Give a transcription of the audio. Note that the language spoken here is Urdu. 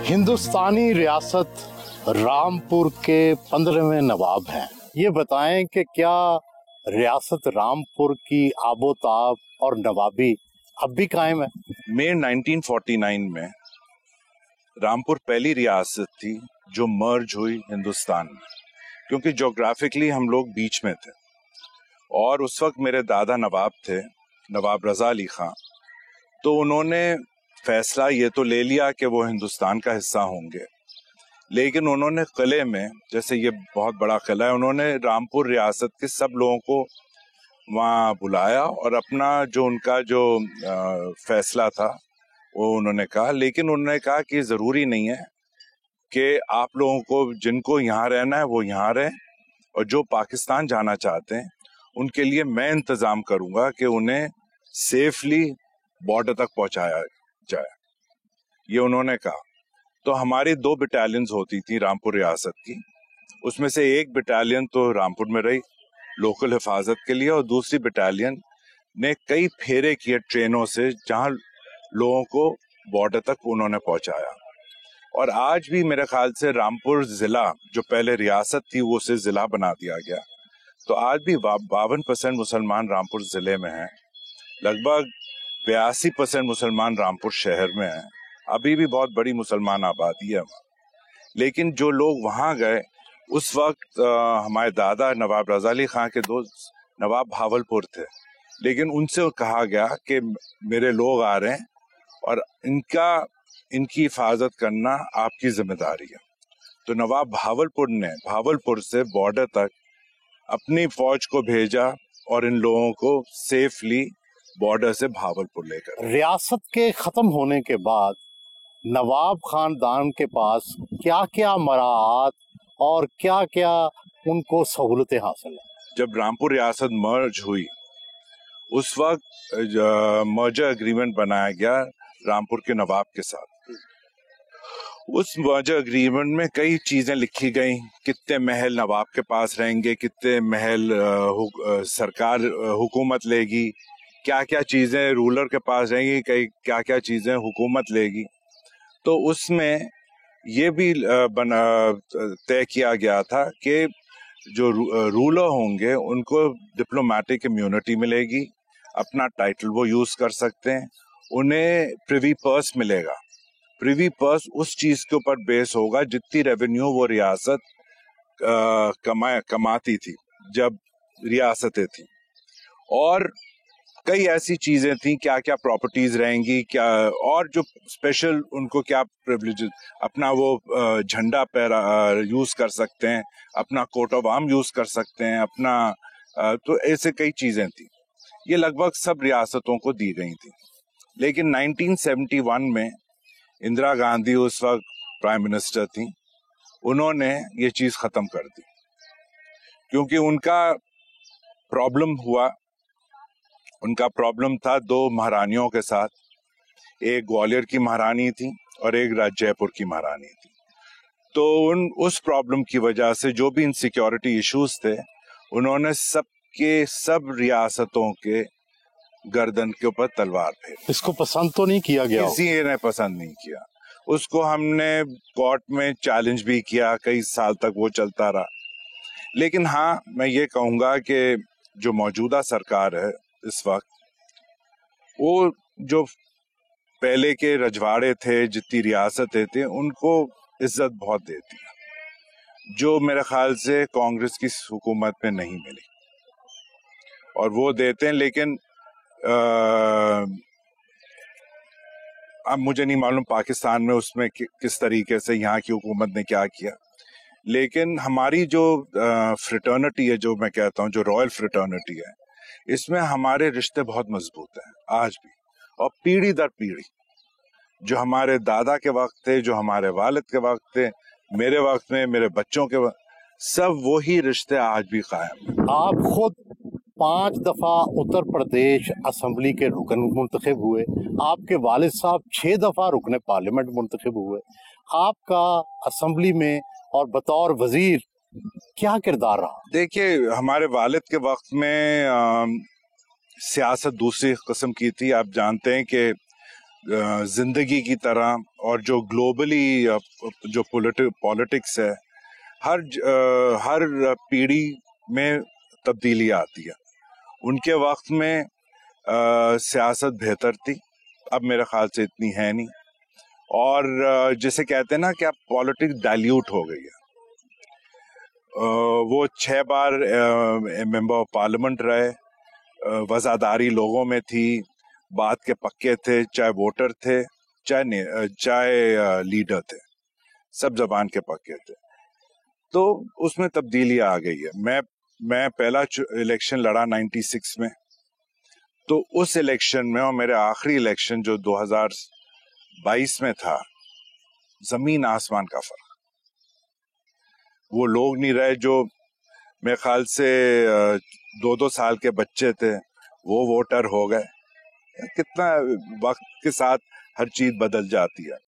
ہندوستانی ریاست رامپور کے 15ویں نواب ہیں. یہ بتائیں کہ کیا ریاست رامپور کی آب و تاب اور نوابی اب بھی قائم ہے؟ مئی 1949 میں رامپور پہلی ریاست تھی جو مرج ہوئی ہندوستان میں، کیونکہ جغرافکلی ہم لوگ بیچ میں تھے، اور اس وقت میرے دادا نواب تھے، نواب رضا علی خان. تو انہوں نے فیصلہ یہ تو لے لیا کہ وہ ہندوستان کا حصہ ہوں گے، لیکن انہوں نے قلعے میں، جیسے یہ بہت بڑا قلعہ ہے، انہوں نے رامپور ریاست کے سب لوگوں کو وہاں بلایا اور اپنا جو ان کا جو فیصلہ تھا وہ انہوں نے کہا. لیکن انہوں نے کہا کہ ضروری نہیں ہے کہ آپ لوگوں کو، جن کو یہاں رہنا ہے وہ یہاں رہیں، اور جو پاکستان جانا چاہتے ہیں ان کے لیے میں انتظام کروں گا کہ انہیں سیفلی بارڈر تک پہنچایا جائے. یہ انہوں نے کہا. تو ہماری 2 بٹالینز ہوتی تھی رامپور ریاست کی، اس میں سے ایک بٹالین تو رامپور میں رہی لوکل حفاظت کے لیے، اور دوسری بٹالین نے کئی پھیرے کیے ٹرینوں سے جہاں لوگوں کو بارڈر تک انہوں نے پہنچایا. اور آج بھی میرے خیال سے رامپور ضلع جو پہلے ریاست تھی وہ اسے ضلع بنا دیا گیا. تو آج بھی 52% مسلمان رامپور ضلع میں ہیں، لگ بھگ 82% مسلمان رامپور شہر میں ہیں. ابھی بھی بہت بڑی مسلمان آبادی ہے وہاں. لیکن جو لوگ وہاں گئے اس وقت ہمارے دادا نواب رضا علی خان کے دوست نواب بھاولپور تھے، لیکن ان سے کہا گیا کہ میرے لوگ آ رہے ہیں اور ان کی حفاظت کرنا آپ کی ذمہ داری ہے. تو نواب بھاولپور نے بھاولپور سے بارڈر تک اپنی فوج کو بھیجا اور ان لوگوں کو سیفلی بارڈر سے بھاولپور لے کر. ریاست کے ختم ہونے کے بعد نواب خاندان کے پاس کیا کیا مراعات اور کیا کیا ان کو سہولتیں حاصل ہیں؟ جب رامپور ریاست مرج ہوئی اس وقت مرجر اگریمنٹ بنایا گیا رامپور کے نواب کے ساتھ. اس مرجر اگریمنٹ میں کئی چیزیں لکھی گئیں، کتنے محل نواب کے پاس رہیں گے، کتنے محل سرکار حکومت لے گی، کیا کیا چیزیں رولر کے پاس رہیں گی، کیا کیا چیزیں حکومت لے گی. تو اس میں یہ بھی طے کیا گیا تھا کہ جو رولر ہوں گے ان کو ڈپلومیٹک امیونٹی ملے گی، اپنا ٹائٹل وہ یوز کر سکتے ہیں، انہیں پریوی پرس ملے گا. پریوی پرس اس چیز کے اوپر بیس ہوگا جتنی ریونیو وہ ریاست کماتی تھی جب ریاستیں تھیں. اور کئی ایسی چیزیں تھیں، کیا کیا پراپرٹیز رہیں گی، کیا اور جو اسپیشل ان کو کیا پریویلیج، اپنا وہ جھنڈا یوز کر سکتے ہیں، اپنا کوٹ آف آرم یوز کر سکتے ہیں، اپنا تو ایسے کئی چیزیں تھیں. یہ لگ بھگ سب ریاستوں کو دی گئی تھی. لیکن 1971 میں اندرا گاندھی اس وقت پرائم منسٹر تھیں، انہوں نے یہ چیز ختم کر دی، کیونکہ ان کا پرابلم تھا 2 مہارانیوں کے ساتھ. ایک گوالیر کی مہارانی تھی اور ایک جے پور کی مہارانی تھی. تو اس پرابلم کی وجہ سے جو بھی انسیکیورٹی ایشوز تھے انہوں نے سب ریاستوں کے گردن کے اوپر تلوار پھیری. اس کو پسند تو نہیں کیا گیا؟ کسی نے پسند نہیں کیا. اس کو ہم نے کورٹ میں چیلنج بھی کیا، کئی سال تک وہ چلتا رہا. لیکن ہاں میں یہ کہوں گا کہ جو موجودہ سرکار ہے اس وقت، وہ جو پہلے کے رجواڑے تھے، جتنی ریاستیں تھے، ان کو عزت بہت دیتی ہے، جو میرے خیال سے کانگریس کی حکومت میں نہیں ملی. اور وہ دیتے ہیں، لیکن اب مجھے نہیں معلوم پاکستان میں اس میں کس طریقے سے یہاں کی حکومت نے کیا کیا. لیکن ہماری جو فریٹرنٹی ہے، جو میں کہتا ہوں جو رائل فریٹرنٹی ہے، اس میں ہمارے رشتے بہت مضبوط ہیں آج بھی، اور پیڑھی در پیڑھی جو ہمارے دادا کے وقت تھے، جو ہمارے والد کے وقت تھے، میرے وقت میں، میرے بچوں کے وقت، سب وہی رشتے آج بھی قائم ہیں. آپ خود 5 دفعہ اتر پردیش اسمبلی کے رکن منتخب ہوئے، آپ کے والد صاحب 6 دفعہ رکن پارلیمنٹ منتخب ہوئے. آپ کا اسمبلی میں اور بطور وزیر کیا کردار رہا؟ دیکھیے، ہمارے والد کے وقت میں سیاست دوسری قسم کی تھی. آپ جانتے ہیں کہ زندگی کی طرح اور جو گلوبلی جو پولیٹکس ہے، ہر پیڑھی میں تبدیلی آتی ہے. ان کے وقت میں سیاست بہتر تھی، اب میرے خیال سے اتنی ہے نہیں، اور جسے کہتے ہیں نا کہ اب پالیٹکس ڈائلیوٹ ہو گئی ہے. وہ 6 بار ممبر آف پارلیمنٹ رہے، وزاداری لوگوں میں تھی، بات کے پکے تھے، چاہے ووٹر تھے چاہے لیڈر تھے، سب زبان کے پکے تھے. تو اس میں تبدیلی آ گئی ہے. میں پہلا الیکشن لڑا 96 میں، تو اس الیکشن میں اور میرے آخری الیکشن جو 2022 میں تھا، زمین آسمان کا فرق. وہ لوگ نہیں رہے جو میرے خیال سے 2 سال کے بچے تھے، وہ ووٹر ہو گئے. کتنا وقت کے ساتھ ہر چیز بدل جاتی ہے.